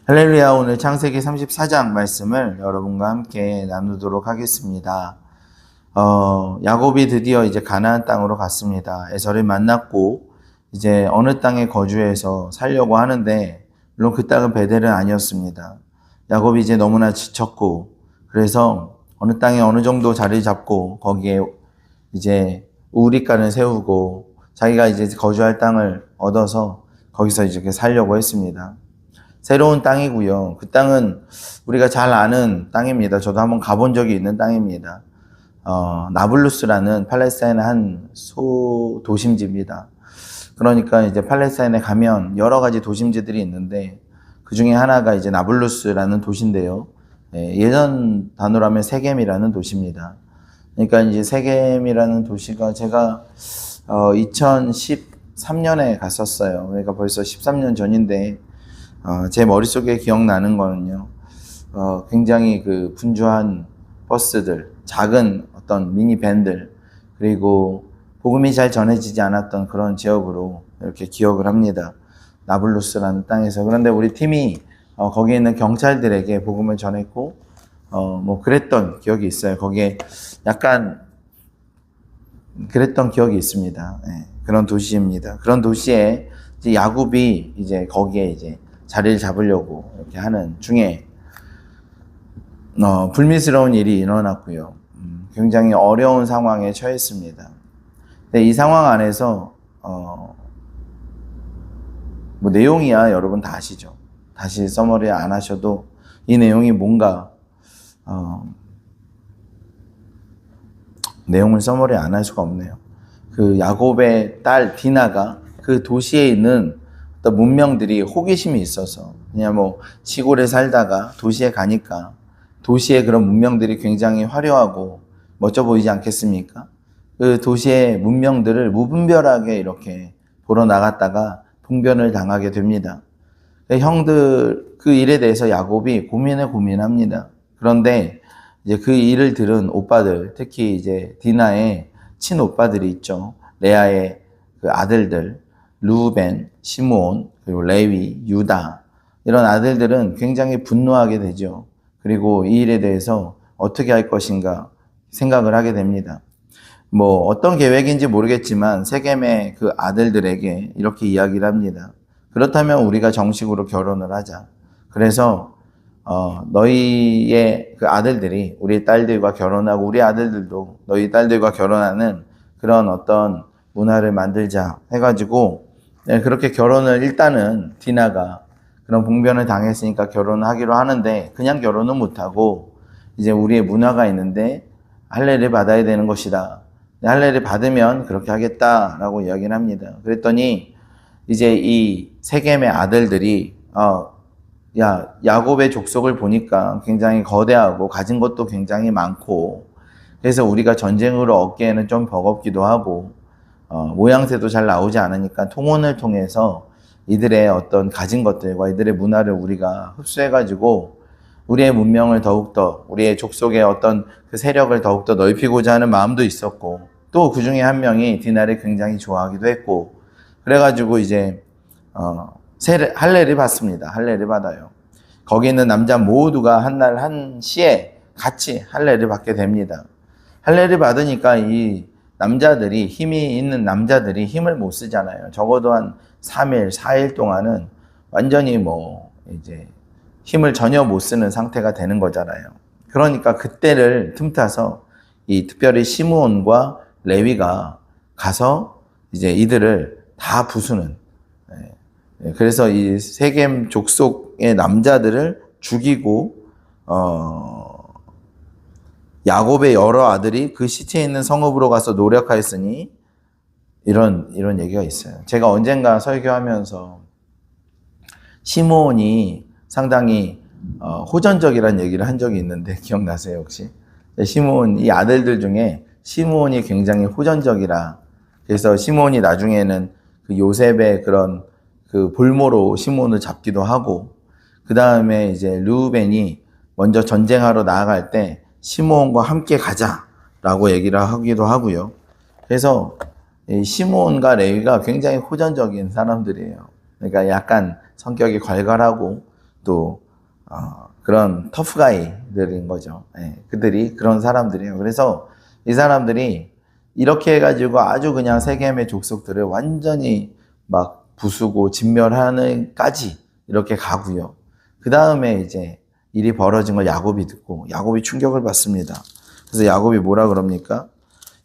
할렐루야. 오늘 창세기 34장 말씀을 여러분과 함께 나누도록 하겠습니다. 야곱이 드디어 이제 가나안 땅으로 갔습니다. 에서를 만났고 이제 어느 땅에 거주해서 살려고 하는데, 물론 그 땅은 베델은 아니었습니다. 야곱이 이제 너무나 지쳤고, 그래서 어느 땅에 어느 정도 자리를 잡고 거기에 이제 우리간을 세우고 자기가 이제 거주할 땅을 얻어서 거기서 이제 살려고 했습니다. 새로운 땅이고요. 그 땅은 우리가 잘 아는 땅입니다. 저도 한번 가본 적이 있는 땅입니다. 나블루스라는 팔레스타인의 한 소도심지입니다. 그러니까 이제 팔레스타인에 가면 여러 가지 도심지들이 있는데, 그 중에 하나가 이제 나블루스라는 도시인데요. 예전 단어로 하면 세겜이라는 도시입니다. 그러니까 이제 세겜이라는 도시가 제가 2013년에 갔었어요. 그러니까 벌써 13년 전인데, 제 머릿속에 기억나는 거는요, 굉장히 그 분주한 버스들, 작은 어떤 미니밴들, 그리고 복음이 잘 전해지지 않았던 그런 지역으로 이렇게 기억을 합니다. 나블루스라는 땅에서. 그런데 우리 팀이 거기에 있는 경찰들에게 복음을 전했고, 뭐 그랬던 기억이 있어요. 거기에 약간 그랬던 기억이 있습니다. 네, 그런 도시입니다. 그런 도시에 이제 야곱이 이제 거기에 이제 자리를 잡으려고 이렇게 하는 중에 불미스러운 일이 일어났고요. 굉장히 어려운 상황에 처했습니다. 근데 이 상황 안에서 뭐 내용이야 여러분 다 아시죠. 다시 서머리 안 하셔도 이 내용이 뭔가 내용을 서머리 안 할 수가 없네요. 그 야곱의 딸 디나가 그 도시에 있는 어떤 문명들이 호기심이 있어서, 그냥 뭐 시골에 살다가 도시에 가니까 도시의 그런 문명들이 굉장히 화려하고 멋져 보이지 않겠습니까? 그 도시의 문명들을 무분별하게 이렇게 보러 나갔다가 봉변을 당하게 됩니다. 형들 그 일에 대해서 야곱이 고민합니다. 그런데 이제 그 일을 들은 오빠들, 특히 이제 디나의 친오빠들이 있죠. 레아의 그 아들들, 루벤, 시므온, 그리고 레위, 유다, 이런 아들들은 굉장히 분노하게 되죠. 그리고 이 일에 대해서 어떻게 할 것인가 생각을 하게 됩니다. 뭐 어떤 계획인지 모르겠지만 세겜의 그 아들들에게 이렇게 이야기를 합니다. 그렇다면 우리가 정식으로 결혼을 하자. 그래서 너희의 그 아들들이 우리 딸들과 결혼하고 우리 아들들도 너희 딸들과 결혼하는 그런 어떤 문화를 만들자 해가지고, 네, 그렇게 결혼을 일단은 디나가 그런 봉변을 당했으니까 결혼을 하기로 하는데, 그냥 결혼은 못하고 이제 우리의 문화가 있는데 할례를 받아야 되는 것이다. 할례를 받으면 그렇게 하겠다라고 이야기를 합니다. 그랬더니 이제 이 세겜의 아들들이 야곱의 족속을 보니까 굉장히 거대하고 가진 것도 굉장히 많고, 그래서 우리가 전쟁으로 얻기에는 좀 버겁기도 하고 모양새도 잘 나오지 않으니까 통혼을 통해서 이들의 어떤 가진 것들과 이들의 문화를 우리가 흡수해가지고 우리의 문명을 더욱더, 우리의 족속의 어떤 그 세력을 더욱더 넓히고자 하는 마음도 있었고, 또 그 중에 한 명이 디나를 굉장히 좋아하기도 했고, 그래가지고 이제 할례를 받습니다. 할례를 받아요. 거기 있는 남자 모두가 한날 한 시에 같이 할례를 받게 됩니다. 할례를 받으니까 이 남자들이, 힘이 있는 남자들이 힘을 못 쓰잖아요. 적어도 한 3일, 4일 동안은 완전히 뭐 이제 힘을 전혀 못 쓰는 상태가 되는 거잖아요. 그러니까 그때를 틈타서 이 특별히 시므온과 레위가 가서 이제 이들을 다 부수는, 그래서 이 세겜 족속의 남자들을 죽이고 야곱의 여러 아들이 그 시체에 있는 성읍으로 가서 노력하였으니, 이런 얘기가 있어요. 제가 언젠가 설교하면서 시므온이 상당히 호전적이라는 얘기를 한 적이 있는데 기억나세요 혹시? 시므온, 이 아들들 중에 시므온이 굉장히 호전적이라, 그래서 시므온이 나중에는 그 요셉의 그런 그 볼모로 시므온을 잡기도 하고, 그 다음에 이제 르우벤이 먼저 전쟁하러 나아갈 때 시므온과 함께 가자라고 얘기를 하기도 하고요. 그래서 시므온과 레위가 굉장히 호전적인 사람들이에요. 그러니까 약간 성격이 괄괄하고 또 그런 터프가이들인 거죠. 예, 그들이 그런 사람들이에요. 그래서 이 사람들이 이렇게 해가지고 아주 그냥 세겜의 족속들을 완전히 막 부수고 진멸하는까지 이렇게 가고요. 그 다음에 이제 일이 벌어진 걸 야곱이 듣고 야곱이 충격을 받습니다. 그래서 야곱이 뭐라 그럽니까?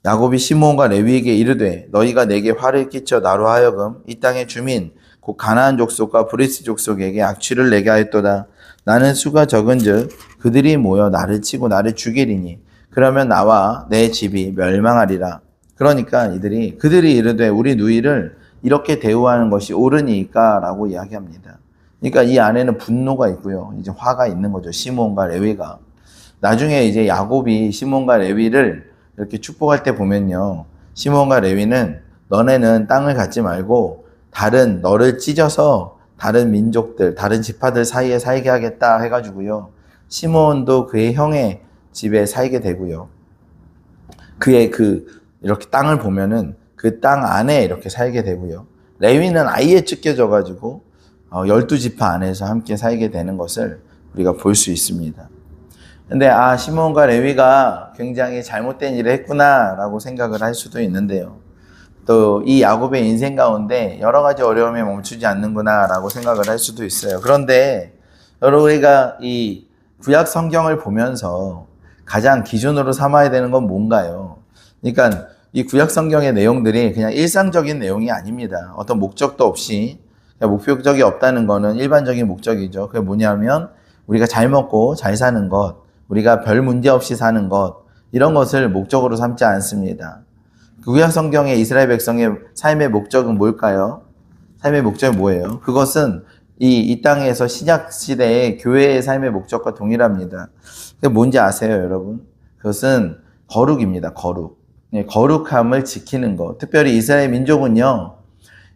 야곱이 시므온과 레위에게 이르되 너희가 내게 화를 끼쳐 나로 하여금 이 땅의 주민 곧 가나안 족속과 브리스 족속에게 악취를 내게 하였도다. 나는 수가 적은즉 그들이 모여 나를 치고 나를 죽이리니 그러면 나와 내 집이 멸망하리라. 그러니까 그들이 이르되 우리 누이를 이렇게 대우하는 것이 옳으니까라고 이야기합니다. 그러니까 이 안에는 분노가 있고요. 이제 화가 있는 거죠. 시므온과 레위가. 나중에 이제 야곱이 시므온과 레위를 이렇게 축복할 때 보면요. 시므온과 레위는 너네는 땅을 갖지 말고 다른 너를 찢어서 다른 민족들, 다른 지파들 사이에 살게 하겠다 해가지고요. 시므온도 그의 형의 집에 살게 되고요. 그의 이렇게 땅을 보면은 그 땅 안에 이렇게 살게 되고요. 레위는 아예 찢겨져가지고 12지파 안에서 함께 살게 되는 것을 우리가 볼 수 있습니다. 근데 시므온과 레위가 굉장히 잘못된 일을 했구나라고 생각을 할 수도 있는데요. 또 이 야곱의 인생 가운데 여러 가지 어려움이 멈추지 않는구나라고 생각을 할 수도 있어요. 그런데 여러분 우리가 이 구약 성경을 보면서 가장 기준으로 삼아야 되는 건 뭔가요? 그러니까 이 구약 성경의 내용들이 그냥 일상적인 내용이 아닙니다. 어떤 목적도 없이 목적이 없다는 거는 일반적인 목적이죠. 그게 뭐냐면 우리가 잘 먹고 잘 사는 것, 우리가 별 문제 없이 사는 것, 이런 것을 목적으로 삼지 않습니다. 구약 성경의 이스라엘 백성의 삶의 목적은 뭘까요? 삶의 목적이 뭐예요? 그것은 이 땅에서 신약 시대의 교회의 삶의 목적과 동일합니다. 그게 뭔지 아세요, 여러분? 그것은 거룩입니다, 거룩. 거룩함을 지키는 것. 특별히 이스라엘 민족은요,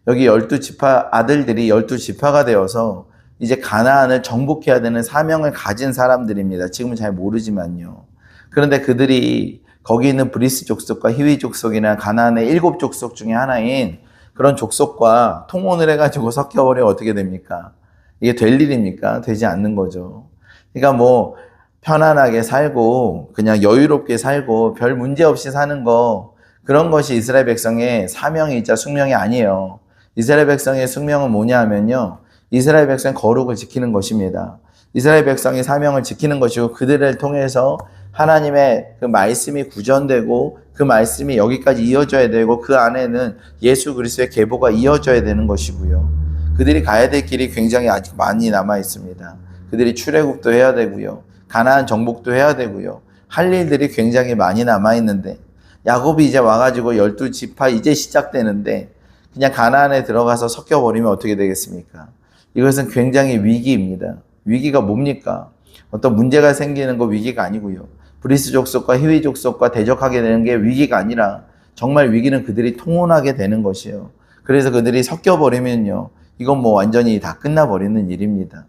여기 12지파 아들들이 12지파가 되어서 이제 가나안을 정복해야 되는 사명을 가진 사람들입니다. 지금은 잘 모르지만요. 그런데 그들이 거기 있는 브리스 족속과 히위 족속이나 가나안의 7족속 중에 하나인 그런 족속과 통혼을 해가지고 섞여버리면 어떻게 됩니까? 이게 될 일입니까? 되지 않는 거죠. 그러니까 편안하게 살고 그냥 여유롭게 살고 별 문제 없이 사는 거, 그런 것이 이스라엘 백성의 사명이자 숙명이 아니에요. 이스라엘 백성의 숙명은 뭐냐 하면요, 이스라엘 백성의 거룩을 지키는 것입니다. 이스라엘 백성의 사명을 지키는 것이고 그들을 통해서 하나님의 그 말씀이 구전되고 그 말씀이 여기까지 이어져야 되고 그 안에는 예수 그리스도의 계보가 이어져야 되는 것이고요. 그들이 가야 될 길이 굉장히 아직 많이 남아 있습니다. 그들이 출애굽도 해야 되고요. 가나안 정복도 해야 되고요. 할 일들이 굉장히 많이 남아 있는데 야곱이 이제 와가지고 12지파 이제 시작되는데 그냥 가나안에 들어가서 섞여버리면 어떻게 되겠습니까? 이것은 굉장히 위기입니다. 위기가 뭡니까? 어떤 문제가 생기는 거 위기가 아니고요. 브리스 족속과 히위 족속과 대적하게 되는 게 위기가 아니라 정말 위기는 그들이 통혼하게 되는 것이에요. 그래서 그들이 섞여버리면요, 이건 완전히 다 끝나버리는 일입니다.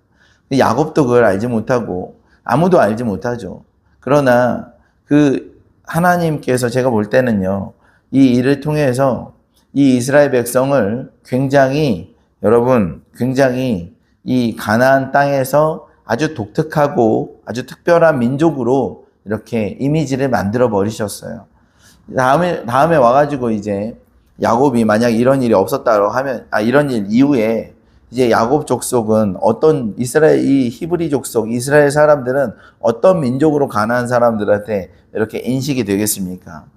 야곱도 그걸 알지 못하고 아무도 알지 못하죠. 그러나 하나님께서 제가 볼 때는요, 이 일을 통해서 이 이스라엘 백성을 굉장히 이 가나안 땅에서 아주 독특하고 아주 특별한 민족으로 이렇게 이미지를 만들어 버리셨어요. 다음에 와가지고 이제 야곱이 만약 이런 일이 없었다고 하면, 이런 일 이후에 이제 야곱 족속은 이 히브리 족속, 이스라엘 사람들은 어떤 민족으로 가나안 사람들한테 이렇게 인식이 되겠습니까?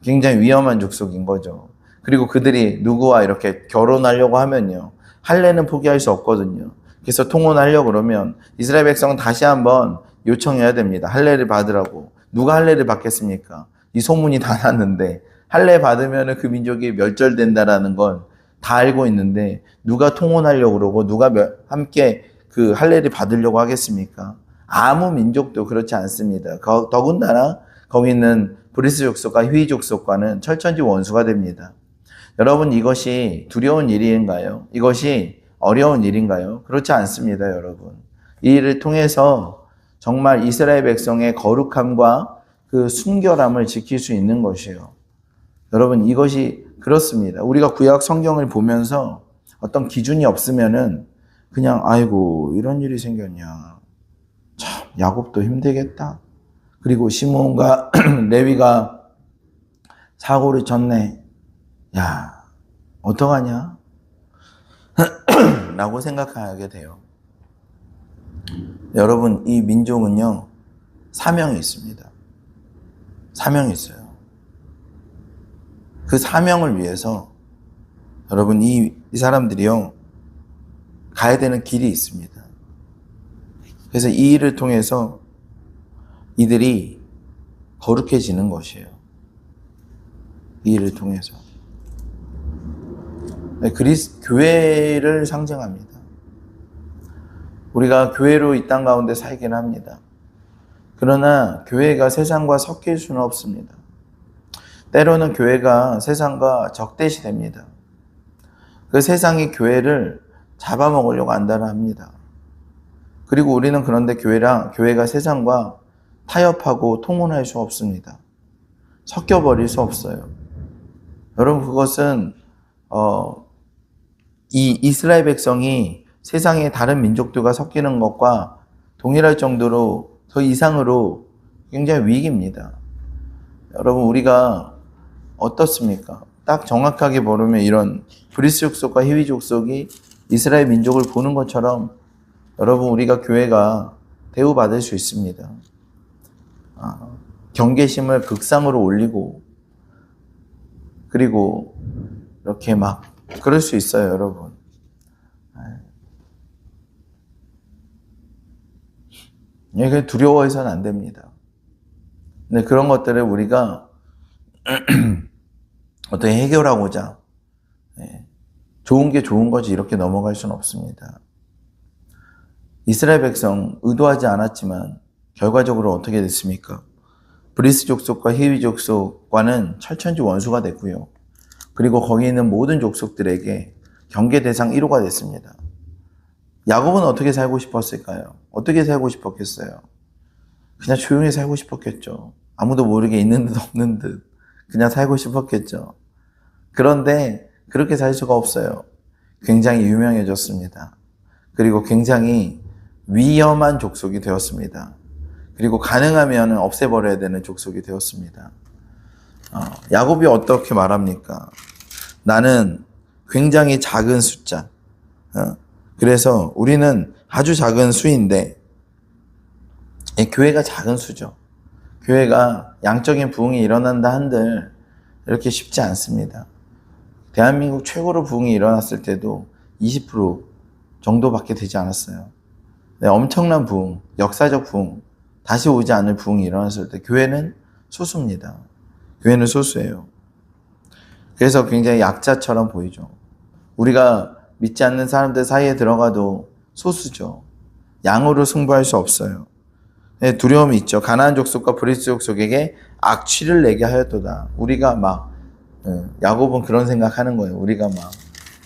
굉장히 위험한 족속인 거죠. 그리고 그들이 누구와 이렇게 결혼하려고 하면요, 할례는 포기할 수 없거든요. 그래서 통혼하려고 그러면 이스라엘 백성은 다시 한번 요청해야 됩니다. 할례를 받으라고. 누가 할례를 받겠습니까? 이 소문이 다 났는데 할례 받으면 그 민족이 멸절된다라는 건 다 알고 있는데 누가 통혼하려고 그러고 누가 함께 그 할례를 받으려고 하겠습니까? 아무 민족도 그렇지 않습니다. 더군다나 거기 있는 브리스 족속과 히위 족속과는 철천지 원수가 됩니다. 여러분, 이것이 두려운 일인가요? 이것이 어려운 일인가요? 그렇지 않습니다, 여러분. 이 일을 통해서 정말 이스라엘 백성의 거룩함과 그 순결함을 지킬 수 있는 것이에요. 여러분, 이것이 그렇습니다. 우리가 구약 성경을 보면서 어떤 기준이 없으면은 그냥 아이고 이런 일이 생겼냐. 참 야곱도 힘들겠다. 그리고 시므온과 레위가 사고를 쳤네. 야 어떡하냐? 라고 생각하게 돼요. 여러분 이 민족은요 사명이 있습니다. 사명이 있어요. 그 사명을 위해서 여러분 이 사람들이요 가야 되는 길이 있습니다. 그래서 이 일을 통해서 이들이 거룩해지는 것이에요. 이 일을 통해서. 교회를 상징합니다. 우리가 교회로 이 땅 가운데 살긴 합니다. 그러나 교회가 세상과 섞일 수는 없습니다. 때로는 교회가 세상과 적대시됩니다. 그 세상이 교회를 잡아먹으려고 한다는 합니다. 그리고 우리는 그런데 교회가 세상과 타협하고 통혼할 수 없습니다. 섞여버릴 수 없어요. 여러분 그것은 이 이스라엘 백성이 세상의 다른 민족들과 섞이는 것과 동일할 정도로 더 이상으로 굉장히 위기입니다. 여러분 우리가 어떻습니까? 딱 정확하게 보면 이런 브리스 족속과 히위 족속이 이스라엘 민족을 보는 것처럼 여러분 우리가 교회가 대우받을 수 있습니다. 경계심을 극상으로 올리고 그리고 이렇게 막 그럴 수 있어요, 여러분. 이게 두려워해서는 안 됩니다. 근데 그런 것들을 우리가 어떻게 해결하고자 좋은 게 좋은 거지 이렇게 넘어갈 수는 없습니다. 이스라엘 백성 의도하지 않았지만 결과적으로 어떻게 됐습니까? 브리스 족속과 히위 족속과는 철천지 원수가 됐고요. 그리고 거기 있는 모든 족속들에게 경계 대상 1호가 됐습니다. 야곱은 어떻게 살고 싶었을까요? 어떻게 살고 싶었겠어요? 그냥 조용히 살고 싶었겠죠. 아무도 모르게 있는 듯 없는 듯 그냥 살고 싶었겠죠. 그런데 그렇게 살 수가 없어요. 굉장히 유명해졌습니다. 그리고 굉장히 위험한 족속이 되었습니다. 그리고 가능하면 없애버려야 되는 족속이 되었습니다. 야곱이 어떻게 말합니까? 나는 굉장히 작은 숫자. 그래서 우리는 아주 작은 수인데 교회가 작은 수죠. 교회가 양적인 부흥이 일어난다 한들 이렇게 쉽지 않습니다. 대한민국 최고로 부흥이 일어났을 때도 20% 정도밖에 되지 않았어요. 네, 엄청난 부흥, 역사적 부흥, 다시 오지 않을 부흥이 일어났을 때 교회는 소수입니다. 교회는 소수예요. 그래서 굉장히 약자처럼 보이죠. 우리가 믿지 않는 사람들 사이에 들어가도 소수죠. 양으로 승부할 수 없어요. 네, 두려움이 있죠. 가나안 족속과 브리스 족속에게 악취를 내게 하였도다. 우리가 막 야곱은 그런 생각하는 거예요. 우리가 막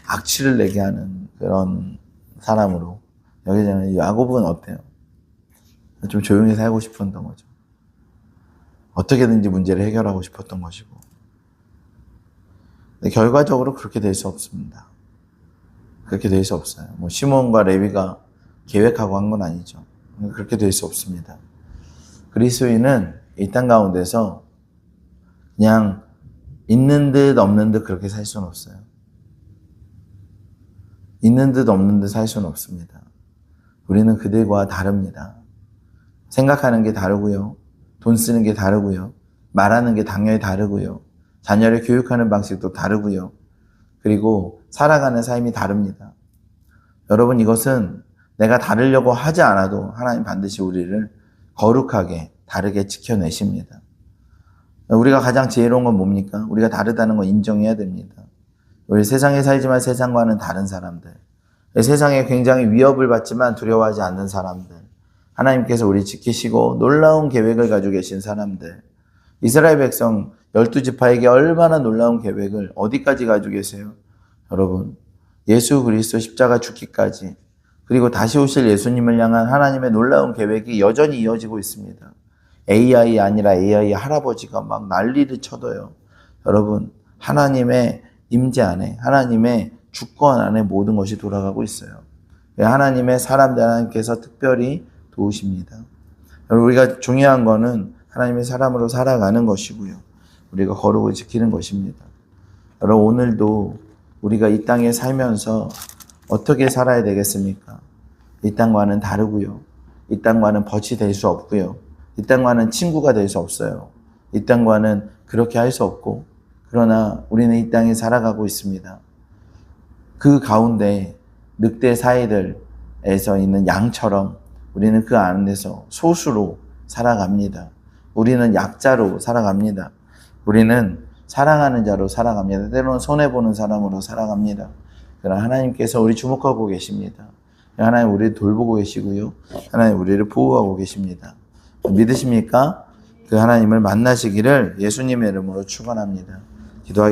악취를 내게 하는 그런 사람으로. 여기서는 야곱은 어때요? 좀 조용히 살고 싶었던 거죠. 어떻게든지 문제를 해결하고 싶었던 것이고. 근데 결과적으로 그렇게 될 수 없습니다. 그렇게 될 수 없어요. 뭐 시몬과 레위가 계획하고 한 건 아니죠. 그렇게 될 수 없습니다. 그리스도인은 이 땅 가운데서 그냥 있는 듯 없는 듯 그렇게 살 수는 없어요. 있는 듯 없는 듯 살 수는 없습니다. 우리는 그들과 다릅니다. 생각하는 게 다르고요. 돈 쓰는 게 다르고요. 말하는 게 당연히 다르고요. 자녀를 교육하는 방식도 다르고요. 그리고 살아가는 삶이 다릅니다. 여러분 이것은 내가 다르려고 하지 않아도 하나님 반드시 우리를 거룩하게 다르게 지켜내십니다. 우리가 가장 지혜로운 건 뭡니까? 우리가 다르다는 걸 인정해야 됩니다. 우리 세상에 살지만 세상과는 다른 사람들. 세상에 굉장히 위협을 받지만 두려워하지 않는 사람들. 하나님께서 우리 지키시고 놀라운 계획을 가지고 계신 사람들. 이스라엘 백성 12지파에게 얼마나 놀라운 계획을 어디까지 가지고 계세요? 여러분, 예수 그리스도 십자가 죽기까지 그리고 다시 오실 예수님을 향한 하나님의 놀라운 계획이 여전히 이어지고 있습니다. AI 아니라 AI 할아버지가 막 난리를 쳐도요. 여러분, 하나님의 임재 안에, 하나님의 주권 안에 모든 것이 돌아가고 있어요. 하나님의 사람들 하나님께서 특별히 도우십니다. 우리가 중요한 거는 하나님의 사람으로 살아가는 것이고요. 우리가 거룩을 지키는 것입니다. 여러분, 오늘도 우리가 이 땅에 살면서 어떻게 살아야 되겠습니까? 이 땅과는 다르고요. 이 땅과는 벗이 될 수 없고요. 이 땅과는 친구가 될 수 없어요. 이 땅과는 그렇게 할 수 없고, 그러나 우리는 이 땅에 살아가고 있습니다. 그 가운데 늑대 사이들에서 있는 양처럼 우리는 그 안에서 소수로 살아갑니다. 우리는 약자로 살아갑니다. 우리는 사랑하는 자로 살아갑니다. 때로는 손해보는 사람으로 살아갑니다. 그러나 하나님께서 우리 주목하고 계십니다. 하나님 우리를 돌보고 계시고요. 하나님 우리를 보호하고 계십니다. 믿으십니까? 그 하나님을 만나시기를 예수님의 이름으로 축원합니다. 기도하겠습니다.